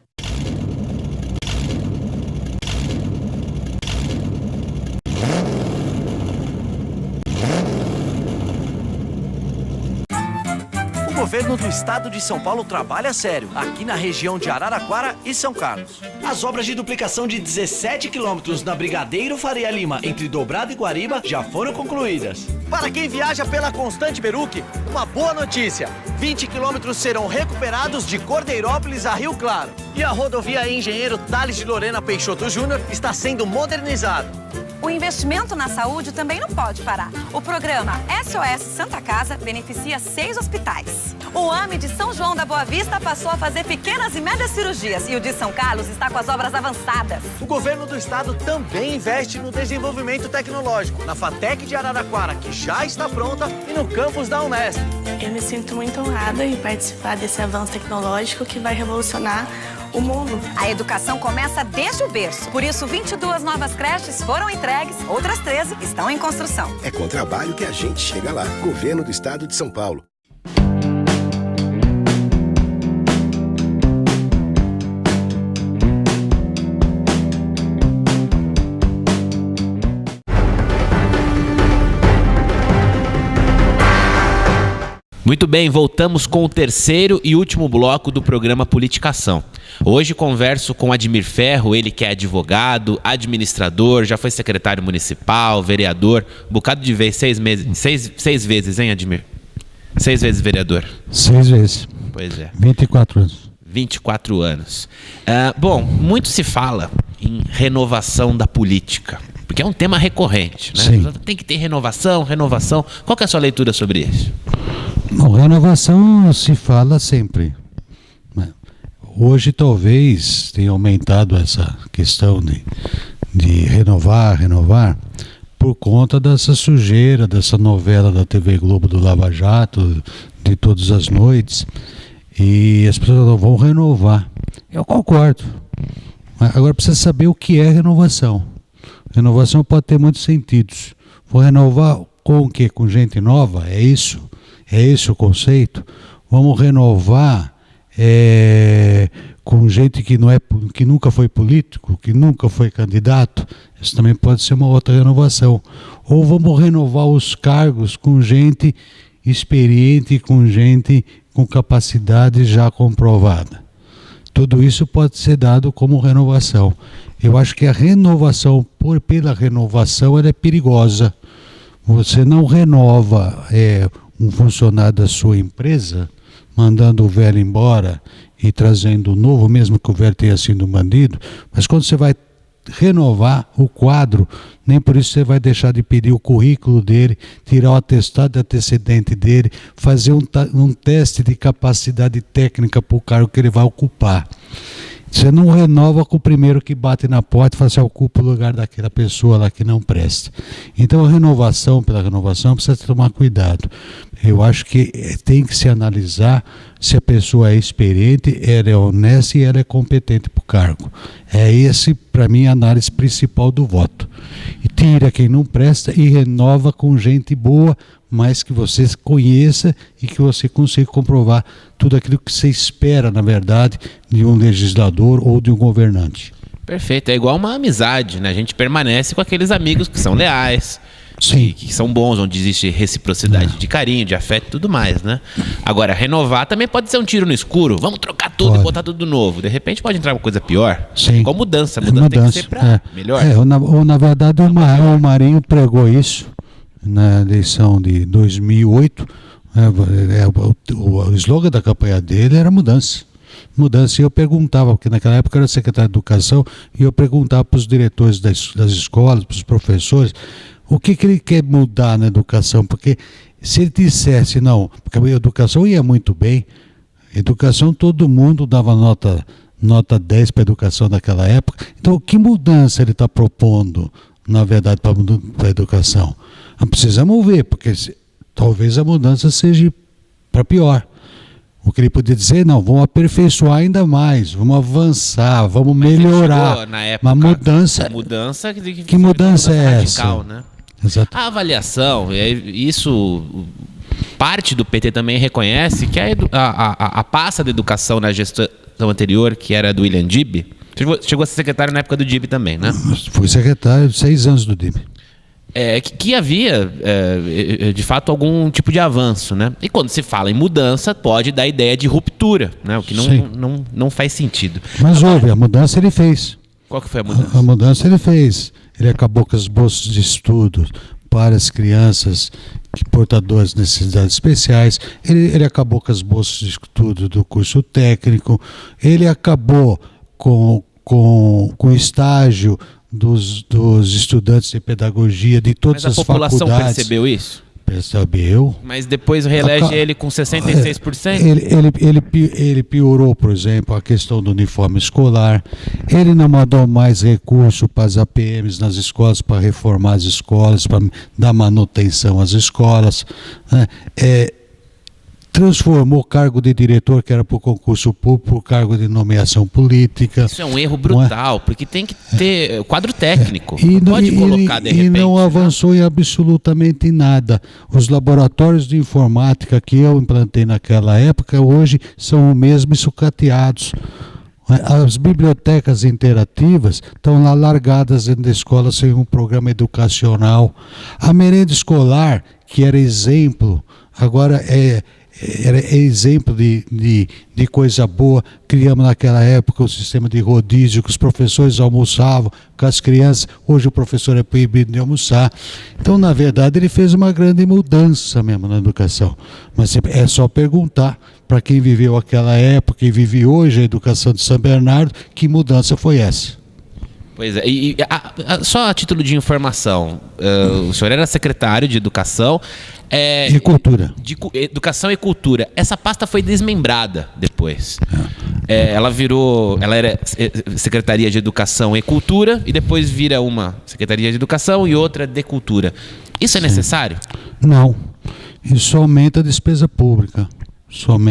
O governo do estado de São Paulo trabalha sério, aqui na região de Araraquara e São Carlos. As obras de duplicação de 17 quilômetros na Brigadeiro Faria Lima, entre Dobrado e Guariba, já foram concluídas. Para quem viaja pela Constante Beruque, uma boa notícia. 20 quilômetros serão recuperados de Cordeirópolis a Rio Claro. E a rodovia Engenheiro Tales de Lorena Peixoto Júnior está sendo modernizada. O investimento na saúde também não pode parar. O programa SOS Santa Casa beneficia 6 hospitais. O AME de São João da Boa Vista passou a fazer pequenas e médias cirurgias e o de São Carlos está com as obras avançadas. O governo do estado também investe no desenvolvimento tecnológico, na FATEC de Araraquara, que já está pronta, e no campus da Unesp. Eu me sinto muito honrada em participar desse avanço tecnológico que vai revolucionar o mundo. A educação começa desde o berço. Por isso, 22 novas creches foram entregues, outras 13 estão em construção. É com trabalho que a gente chega lá. Governo do Estado de São Paulo. Muito bem, voltamos com o terceiro e último bloco do programa Politicação. Hoje converso com Admir Ferro, ele que é advogado, administrador, já foi secretário municipal, vereador, um bocado de vez, 6 vezes, hein, Admir? 6 vezes vereador. 6 vezes. Pois é. 24 anos. 24 anos. Bom, muito se fala em renovação da política, porque é um tema recorrente, né? Sim. Tem que ter renovação. Qual que é a sua leitura sobre isso? Bom, renovação se fala sempre. Hoje talvez tenha aumentado essa questão de renovar, por conta dessa sujeira, dessa novela da TV Globo do Lava Jato, de todas as noites, e as pessoas não vão renovar. Eu concordo. Agora precisa saber o que é renovação. Renovação pode ter muitos sentidos. Vou renovar com o quê? Com gente nova? É isso? É esse o conceito? Vamos renovar com gente que nunca foi político, que nunca foi candidato? Isso também pode ser uma outra renovação. Ou vamos renovar os cargos com gente experiente, com gente com capacidade já comprovada? Tudo isso pode ser dado como renovação. Eu acho que a renovação pela renovação ela é perigosa. Você não renova um funcionário da sua empresa, mandando o velho embora e trazendo o novo, mesmo que o velho tenha sido um bandido, mas quando você vai renovar o quadro, nem por isso você vai deixar de pedir o currículo dele, tirar o atestado de antecedente dele, fazer um teste de capacidade técnica para o cargo que ele vai ocupar. Você não renova com o primeiro que bate na porta e fala assim, ocupa o lugar daquela pessoa lá que não presta. Então a renovação pela renovação precisa tomar cuidado. Eu acho que tem que se analisar se a pessoa é experiente, ela é honesta e ela é competente para o cargo. É esse, para mim, a análise principal do voto. E tira quem não presta e renova com gente boa, mas que você conheça e que você consiga comprovar tudo aquilo que você espera, na verdade, de um legislador ou de um governante. Perfeito, é igual uma amizade, né? A gente permanece com aqueles amigos que são leais, Sim. Que são bons, onde existe reciprocidade de carinho, de afeto e tudo mais, né? Agora, renovar também pode ser um tiro no escuro. Vamos trocar tudo e botar tudo novo. De repente pode entrar uma coisa pior. Sim. Igual mudança. Mudança tem que ser para melhor. Ou na verdade o Marinho pregou isso na eleição de 2008. O slogan da campanha dele era mudança. E eu perguntava, porque naquela época eu era secretário de Educação, e eu perguntava para os diretores das escolas, para os professores, o que ele quer mudar na educação, porque se ele dissesse, não, porque a educação ia muito bem, educação todo mundo dava nota 10 para a educação naquela época, então que mudança ele está propondo, na verdade, para a educação? Precisamos ver, porque talvez a mudança seja para pior. O que ele podia dizer, não, vamos aperfeiçoar ainda mais, vamos avançar, vamos melhorar. Na época, uma mudança. Que mudança é radical, essa? Né? Exato. A avaliação, isso parte do PT também reconhece que a pasta da educação na gestão anterior, que era do William Dib, chegou a ser secretário na época do Dib também, né? Fui secretário de 6 anos do Dib. que havia, de fato, algum tipo de avanço, né? E quando se fala em mudança, pode dar a ideia de ruptura, né? O que não faz sentido. Mas houve, a mudança ele fez. Qual que foi a mudança? A mudança ele fez. Ele acabou com as bolsas de estudo para as crianças portadoras de necessidades especiais. Ele acabou com as bolsas de estudo do curso técnico. Ele acabou com o estágio dos estudantes de pedagogia de todas as faculdades. Mas a população percebeu isso? Percebeu. Mas depois reelege ele com 66%? Ele piorou, por exemplo, a questão do uniforme escolar. Ele não mandou mais recurso para as APMs nas escolas, para reformar as escolas, para dar manutenção às escolas, né? Transformou o cargo de diretor, que era por concurso público, por cargo de nomeação política. Isso é um erro brutal, porque tem que ter quadro técnico. Não pode colocar de repente. E não avançou em absolutamente nada. Os laboratórios de informática que eu implantei naquela época, hoje são o mesmo e sucateados. As bibliotecas interativas estão lá largadas dentro da escola sem um programa educacional. A merenda escolar, que era exemplo, agora era exemplo de coisa boa. Criamos naquela época o sistema de rodízio, que os professores almoçavam com as crianças. Hoje o professor é proibido de almoçar. Então, na verdade, ele fez uma grande mudança mesmo na educação. Mas é só perguntar para quem viveu aquela época e vive hoje a educação de São Bernardo, que mudança foi essa. Pois é, só a título de informação, o senhor era secretário de Educação... e Cultura. De Educação e Cultura. Essa pasta foi desmembrada depois. Ela era Secretaria de Educação e Cultura e depois vira uma Secretaria de Educação e outra de Cultura. Isso é necessário? Não. Isso aumenta a despesa pública.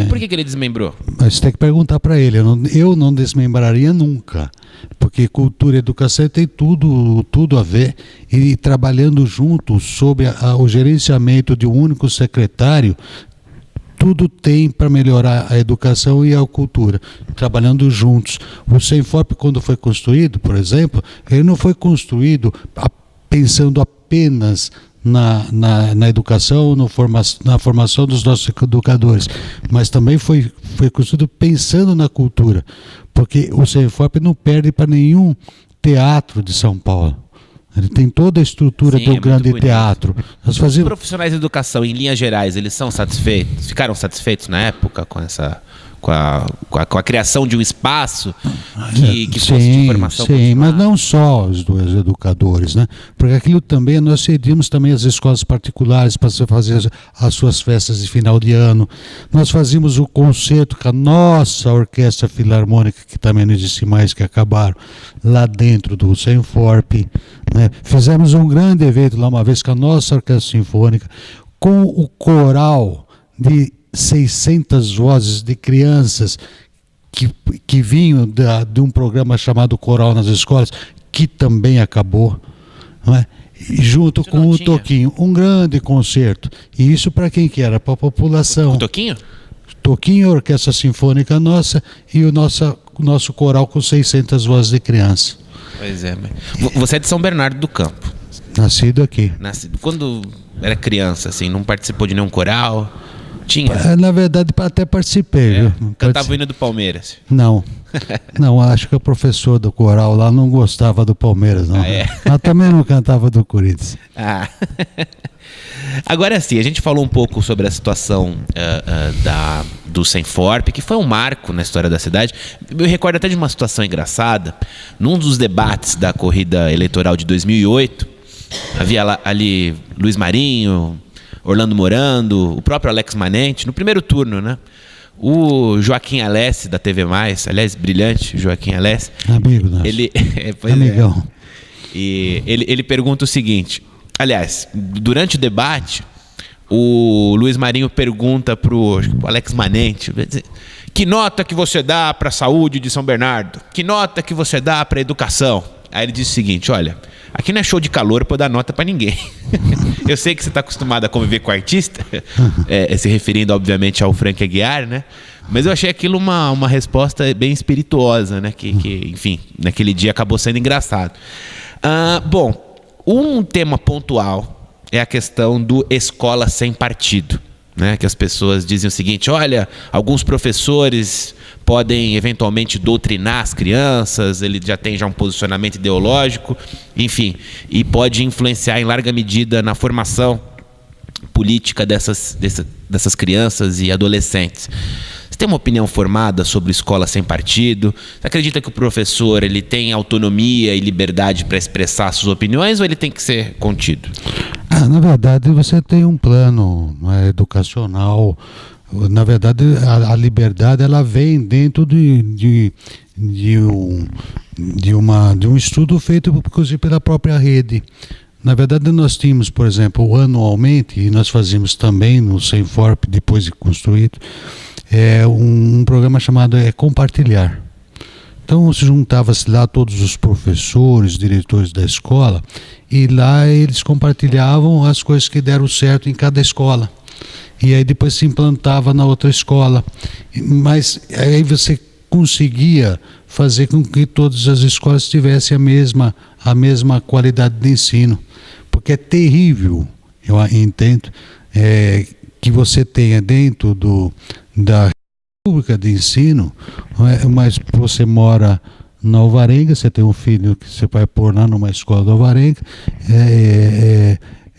Por que ele desmembrou? Mas você tem que perguntar para ele. Eu não desmembraria nunca, porque cultura e educação tem tudo a ver, e trabalhando juntos sob o gerenciamento de um único secretário, tudo tem para melhorar a educação e a cultura, trabalhando juntos. O Senforp, quando foi construído, por exemplo, ele não foi construído pensando apenas na educação, na formação dos nossos educadores, mas também foi construído pensando na cultura, porque o Senforp não perde para nenhum teatro de São Paulo. Ele tem toda a estrutura do grande teatro. Os profissionais de educação, em linhas gerais, eles são satisfeitos? Ficaram satisfeitos na época com a criação de um espaço que fosse de formação continuada? Sim, mas não só os dois educadores, né? Porque aquilo também, nós cedíamos também as escolas particulares para fazer as suas festas de final de ano. Nós fazíamos o concerto com a nossa orquestra filarmônica, que também não existe mais, que acabaram, lá dentro do Senforp, né? Fizemos um grande evento lá uma vez com a nossa orquestra sinfônica, com o coral de 600 vozes de crianças que vinham de um programa chamado Coral nas Escolas, que também acabou, não é? E junto com o Toquinho, um grande concerto. E isso para quem que era? Para a população. O Toquinho? Toquinho, a Orquestra Sinfônica nossa e o nosso coral com 600 vozes de criança. Pois é. Você é de São Bernardo do Campo. Nascido aqui. Quando era criança, assim, não participou de nenhum coral? Tinha? Na verdade, até participei. Viu? Cantava o hino do Palmeiras? Não. Não, acho que o professor do coral lá não gostava do Palmeiras, não. Mas também não cantava do Corinthians. Agora sim, a gente falou um pouco sobre a situação do Senforp, que foi um marco na história da cidade. Eu recordo até de uma situação engraçada. Num dos debates da corrida eleitoral de 2008, havia ali Luiz Marinho, Orlando Morando, o próprio Alex Manente, no primeiro turno, né? O Joaquim Alessi, da TV+, aliás, brilhante, Joaquim Alessi. Amigo nosso. Amigão. E ele pergunta o seguinte, aliás, durante o debate, o Luiz Marinho pergunta pro Alex Manente, que nota que você dá para a saúde de São Bernardo? Que nota que você dá para a educação? Aí ele diz o seguinte, olha, aqui não é show de calor para dar nota para ninguém. Eu sei que você está acostumado a conviver com artista, se referindo, obviamente, ao Frank Aguiar, né? Mas eu achei aquilo uma resposta bem espirituosa, né? Que, enfim, naquele dia acabou sendo engraçado. Bom, Um tema pontual é a questão do escola sem partido, né? Que as pessoas dizem o seguinte: olha, alguns professores podem eventualmente doutrinar as crianças, ele já tem um posicionamento ideológico, enfim, e pode influenciar em larga medida na formação política dessas crianças e adolescentes. Você tem uma opinião formada sobre escola sem partido? Você acredita que o professor ele tem autonomia e liberdade para expressar suas opiniões ou ele tem que ser contido? Na verdade, você tem um plano educacional. Na verdade, a liberdade ela vem dentro de um estudo feito, inclusive, pela própria rede. Na verdade, nós tínhamos, por exemplo, anualmente, e nós fazíamos também no Senforp, depois de construído, um programa chamado Compartilhar. Então, se juntava-se lá todos os professores, diretores da escola, e lá eles compartilhavam as coisas que deram certo em cada escola. E aí depois se implantava na outra escola. Mas aí você conseguia fazer com que todas as escolas tivessem a mesma qualidade de ensino. Porque é terrível, eu entendo, que você tenha dentro da pública de ensino, mas você mora na Alvarenga, você tem um filho que você vai pôr lá numa escola da Alvarenga,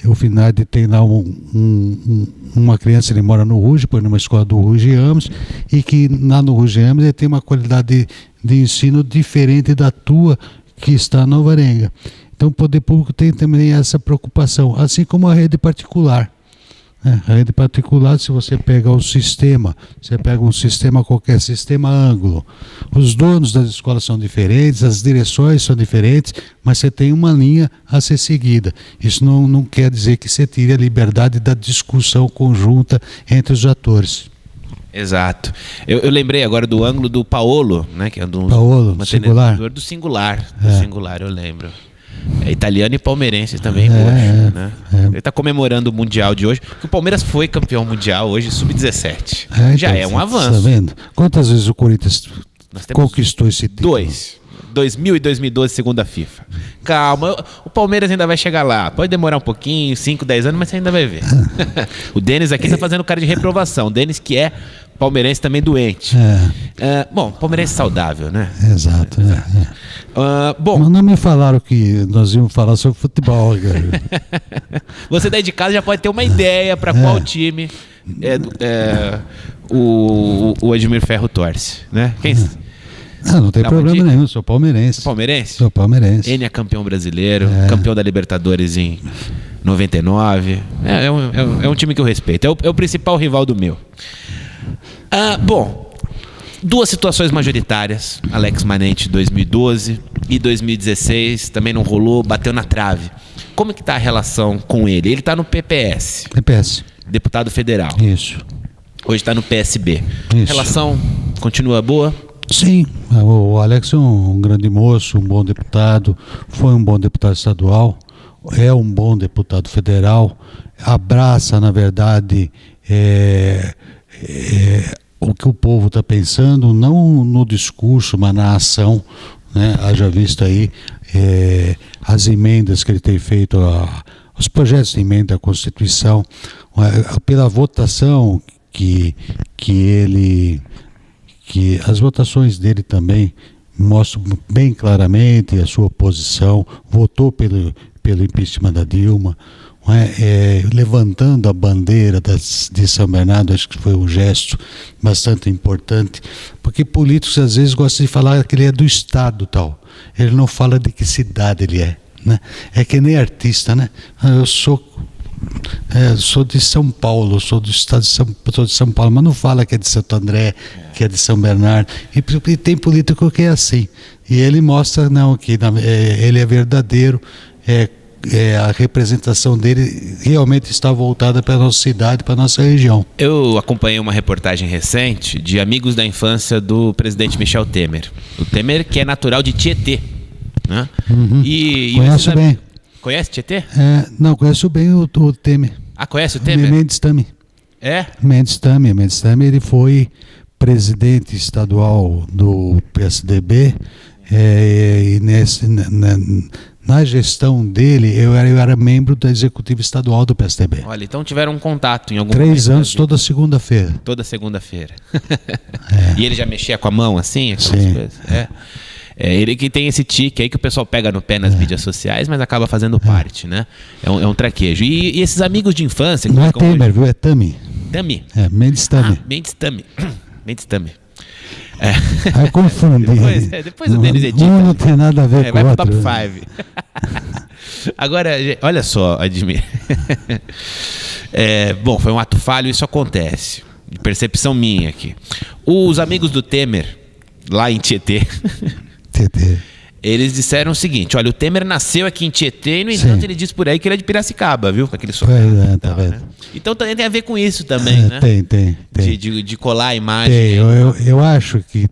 o final de tem lá uma criança, ele mora no Ruge, põe numa escola do Ruge Ramos, e que lá no Ruge Ramos ele tem uma qualidade de ensino diferente da tua que está na Alvarenga. Então o poder público tem também essa preocupação, assim como a rede particular. A rede particular, se você pega um sistema qualquer, sistema ângulo, os donos das escolas são diferentes, as direções são diferentes, mas você tem uma linha a ser seguida. Isso não quer dizer que você tire a liberdade da discussão conjunta entre os atores. Exato. Eu lembrei agora do ângulo do Paolo, né, que é do Singular. Do Singular, eu lembro. É italiano e palmeirense também hoje, né? Ele está comemorando o Mundial de hoje, que o Palmeiras foi campeão mundial hoje, sub-17. Já é um avanço. Tá vendo? Quantas vezes o Corinthians conquistou esse título? 2000 e 2012, segunda FIFA. Calma, o Palmeiras ainda vai chegar lá. Pode demorar um pouquinho, 5, 10 anos, mas você ainda vai ver. O Denis aqui está fazendo cara de reprovação. O Denis que é palmeirense também doente. Bom, palmeirense saudável, né? Exato. Bom, mas não me falaram que nós íamos falar sobre futebol. Você daí de casa já pode ter uma ideia para qual time o Edmir Ferro torce, né? Quem... Não tem problema nenhum, sou palmeirense. Palmeirense? Sou palmeirense. Ele é campeão brasileiro, campeão da Libertadores em 99. É um time que eu respeito. É o principal rival do meu. Bom, duas situações majoritárias. Alex Manente 2012 e 2016 também não rolou, bateu na trave. Como que está a relação com ele? Ele está no PPS. Deputado federal. Isso. Hoje está no PSB. Isso. Relação continua boa? Sim, o Alex é um grande moço, um bom deputado, foi um bom deputado estadual, é um bom deputado federal, abraça, na verdade, o que o povo está pensando, não no discurso, mas na ação, né? Haja visto aí as emendas que ele tem feito, os projetos de emenda à Constituição, pela votação que as votações dele também mostram bem claramente a sua posição, votou pelo impeachment da Dilma, levantando a bandeira de São Bernardo. Acho que foi um gesto bastante importante, porque políticos às vezes gostam de falar que ele é do Estado tal, ele não fala de que cidade ele é, né? É que nem artista, né? Eu sou de São Paulo, sou do estado de São Paulo, mas não fala que é de Santo André, que é de São Bernardo. E tem político que é assim. E ele mostra que ele é verdadeiro, a representação dele realmente está voltada para a nossa cidade, para a nossa região. Eu acompanhei uma reportagem recente de amigos da infância do presidente Michel Temer. O Temer que é natural de Tietê, né? Uhum. Conheço bem. Conhece Tietê? Não, conheço bem o Temer. Conhece o Temer? Mendes Tami. Mendes Tami, ele foi presidente estadual do PSDB, e na gestão dele, eu era membro da executiva estadual do PSDB. Olha, então tiveram um contato em algum 3 momento da anos, vida. toda segunda-feira. Toda segunda-feira. E ele já mexia com a mão, assim? Aquelas Sim. coisas? É ele que tem esse tique aí que o pessoal pega no pé nas mídias sociais, mas acaba fazendo parte, né? É um traquejo. E esses amigos de infância... que Não é ficam Temer, hoje- viu? É Tami. Tami. Mendes Tami. Mendes Tami. Mendes Tami. Aí eu confundi. Depois o Denis edita. Um não tem nada a ver com Vai o pro outro. top 5. Agora, olha só, Admir. Bom, foi um ato falho, isso acontece. De percepção minha aqui. Os amigos do Temer, lá em Tietê, TT. eles disseram o seguinte: olha, o Temer nasceu aqui em Tietê e, no Sim. entanto, ele diz por aí que ele é de Piracicaba, viu? Com aquele Pois é, tá vendo? né? Então também tem a ver com isso também, né? Tem. De colar a imagem. Tem. Eu acho que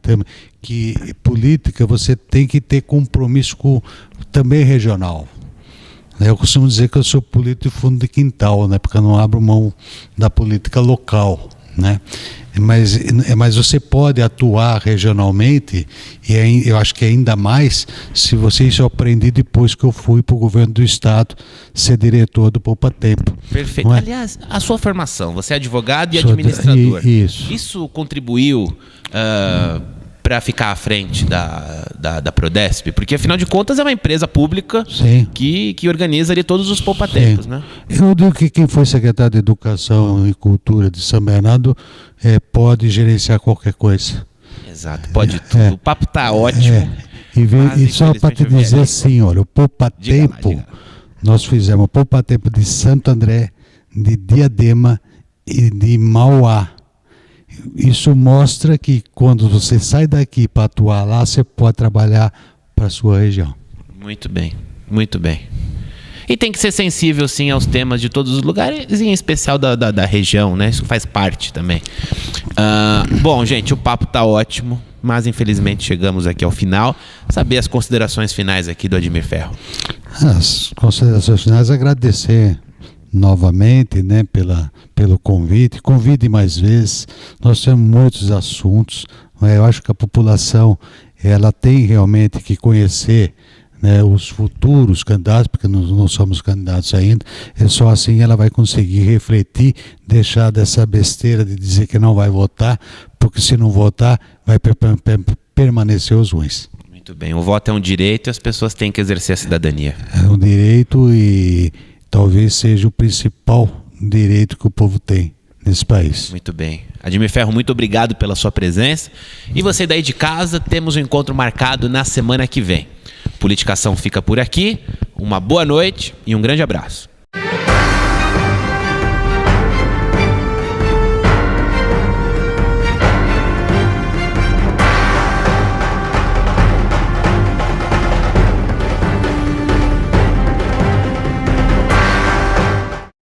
política você tem que ter compromisso com também regional. Eu costumo dizer que eu sou político de fundo de quintal, né? Porque eu não abro mão da política local, né? Mas você pode atuar regionalmente, e eu acho que ainda mais se você, isso eu aprendi depois que eu fui para o governo do estado ser diretor do Poupa Tempo. Perfeito. Não é? Aliás, a sua formação, você é advogado e Sou administrador. Isso. Isso contribuiu para ficar à frente da Prodesp? Porque, afinal de contas, é uma empresa pública Sim. que organiza ali todos os poupatempos, né? Eu digo que quem foi secretário de Educação e Cultura de São Bernardo pode gerenciar qualquer coisa. Exato, pode tudo. O papo tá ótimo. Mas, E só para te infelizmente, dizer assim, olha, o Poupa Diga lá, Tempo, diga lá. nós fizemos o Poupa Tempo de Santo André, de Diadema e de Mauá. Isso mostra que quando você sai daqui para atuar lá, você pode trabalhar para a sua região. Muito bem, muito bem. E tem que ser sensível, sim, aos temas de todos os lugares, em especial da região, né? Isso faz parte também. Bom, gente, o papo tá ótimo, mas infelizmente chegamos aqui ao final. Saber as considerações finais aqui do Admir Ferro. As considerações finais, agradecer novamente, né, pelo convite. Convide mais vezes. Nós temos muitos assuntos. Eu acho que a população ela tem realmente que conhecer, né, os futuros candidatos, porque nós não somos candidatos ainda. Só assim ela vai conseguir refletir, deixar dessa besteira de dizer que não vai votar, porque se não votar vai permanecer os ruins. Muito bem, o voto é um direito e as pessoas têm que exercer a cidadania. É um direito e talvez seja o principal direito que o povo tem nesse país. Muito bem. Admir Ferro, muito obrigado pela sua presença. E você daí de casa, temos um encontro marcado na semana que vem. Politicação fica por aqui. Uma boa noite e um grande abraço.